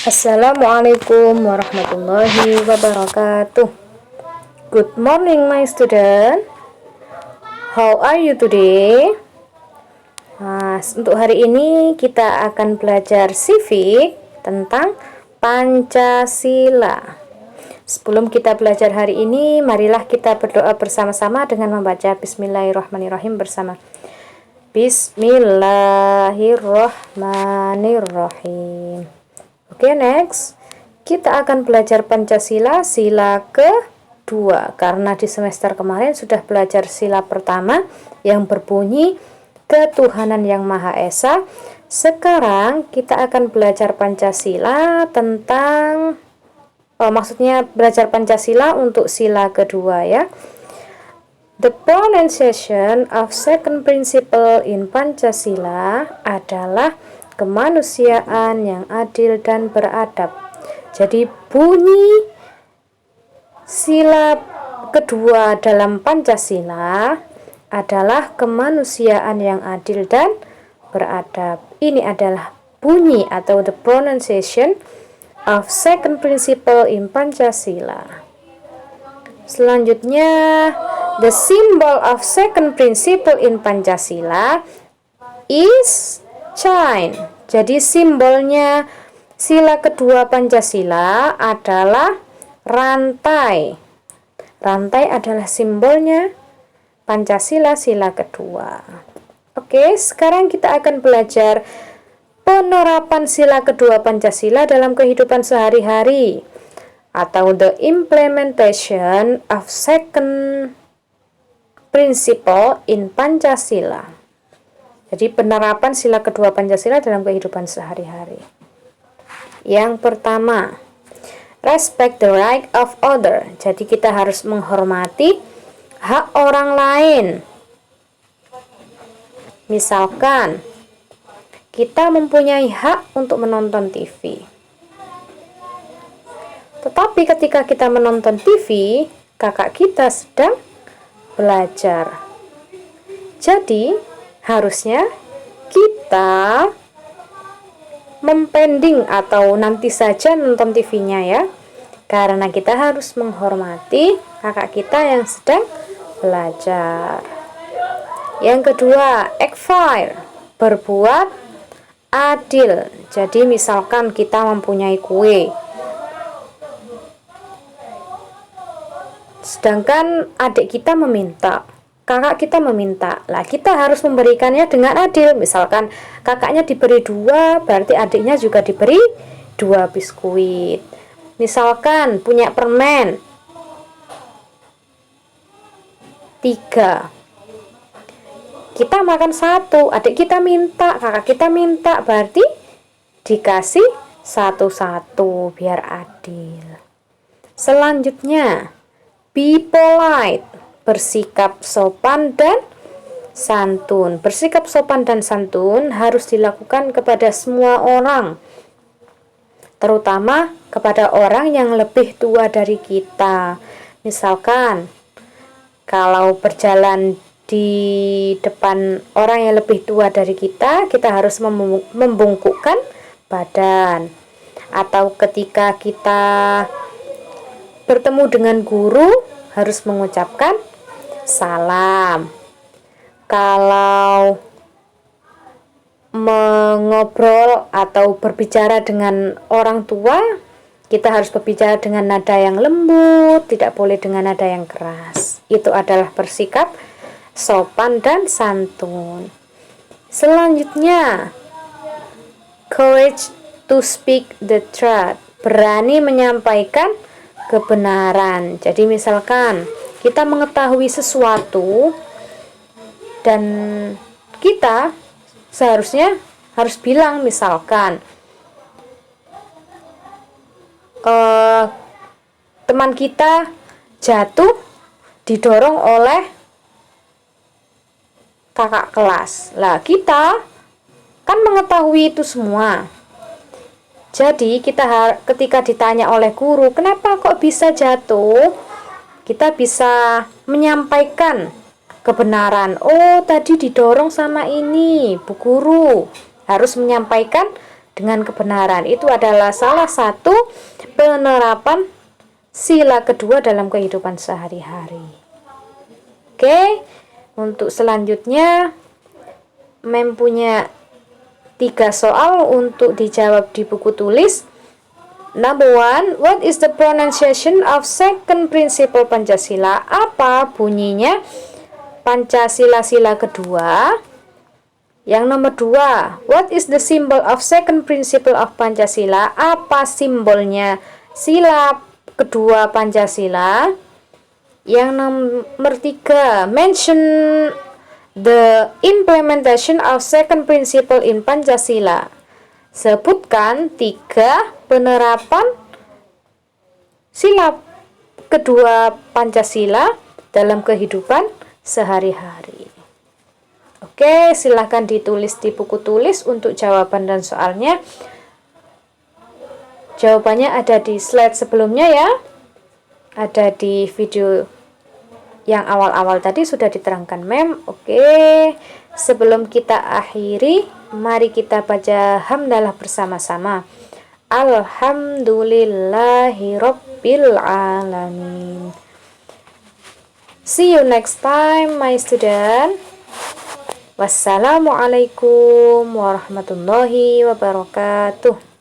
Assalamualaikum warahmatullahi wabarakatuh. Good morning my student. How are you today? Untuk hari ini kita akan belajar civic tentang Pancasila. Sebelum kita belajar hari ini, marilah kita berdoa bersama-sama dengan membaca Bismillahirrahmanirrahim bersama. Bismillahirrahmanirrahim. Oke, next. Kita akan belajar Pancasila, sila kedua. Karena di semester kemarin sudah belajar sila pertama yang berbunyi ketuhanan yang Maha Esa. Sekarang kita akan belajar Pancasila tentang maksudnya belajar Pancasila untuk sila kedua ya. The pronunciation of second principle in Pancasila adalah kemanusiaan yang adil dan beradab. Jadi bunyi sila kedua dalam Pancasila adalah kemanusiaan yang adil dan beradab. Ini adalah bunyi atau the pronunciation of second principle in Pancasila. Selanjutnya, the symbol of second principle in Pancasila is chain. Jadi simbolnya sila kedua Pancasila adalah rantai. Rantai adalah simbolnya Pancasila sila kedua. Oke, sekarang kita akan belajar penerapan sila kedua Pancasila dalam kehidupan sehari-hari atau the implementation of second principle in Pancasila. Jadi penerapan sila kedua Pancasila dalam kehidupan sehari-hari. Yang pertama, respect the right of other. Jadi kita harus menghormati hak orang lain. Misalkan kita mempunyai hak untuk menonton TV. Tetapi ketika kita menonton TV, kakak kita sedang belajar. Jadi harusnya kita mempending atau nanti saja nonton TV-nya ya. Karena kita harus menghormati kakak kita yang sedang belajar. Yang kedua, act fair, berbuat adil. Jadi misalkan kita mempunyai kue, sedangkan adik kita meminta, kakak kita meminta, lah kita harus memberikannya dengan adil. Misalkan kakaknya diberi 2, berarti adiknya juga diberi 2 biskuit. Misalkan punya permen 3, kita makan 1, adik kita minta, kakak kita minta, berarti dikasih 1-1 biar adil. Selanjutnya, be polite, bersikap sopan dan santun. Bersikap sopan dan santun harus dilakukan kepada semua orang, terutama kepada orang yang lebih tua dari kita. Misalkan kalau berjalan di depan orang yang lebih tua dari kita, kita harus membungkukkan badan. Atau ketika kita bertemu dengan guru, harus mengucapkan salam. Kalau mengobrol atau berbicara dengan orang tua, kita harus berbicara dengan nada yang lembut, tidak boleh dengan nada yang keras. Itu adalah bersikap sopan dan santun. Selanjutnya, courage to speak the truth, berani menyampaikan kebenaran. Jadi misalkan kita mengetahui sesuatu dan kita seharusnya harus bilang, misalkan teman kita jatuh didorong oleh kakak kelas. Lah kita kan mengetahui itu semua. Jadi ketika ditanya oleh guru, kenapa kok bisa jatuh? Kita bisa menyampaikan kebenaran. Oh, tadi didorong sama ini, Bu Guru. Harus menyampaikan dengan kebenaran. Itu adalah salah satu penerapan sila kedua dalam kehidupan sehari-hari. Oke, untuk selanjutnya Mem punya 3 soal untuk dijawab di buku tulis. Number 1, what is the pronunciation of second principle Pancasila? Apa bunyinya Pancasila sila kedua? Yang nomor 2, what is the symbol of second principle of Pancasila? Apa simbolnya sila kedua Pancasila? Yang nomor 3, mention the implementation of second principle in Pancasila. Sebutkan 3 penerapan sila kedua Pancasila dalam kehidupan sehari-hari. Oke, silahkan ditulis di buku tulis untuk jawaban dan soalnya. Jawabannya ada di slide sebelumnya ya. Ada di video yang awal-awal tadi sudah diterangkan Mem. Oke, sebelum kita akhiri, mari kita baca hamdalah bersama-sama. Alhamdulillahirabbil alamin. See you next time my student. Wassalamualaikum warahmatullahi wabarakatuh.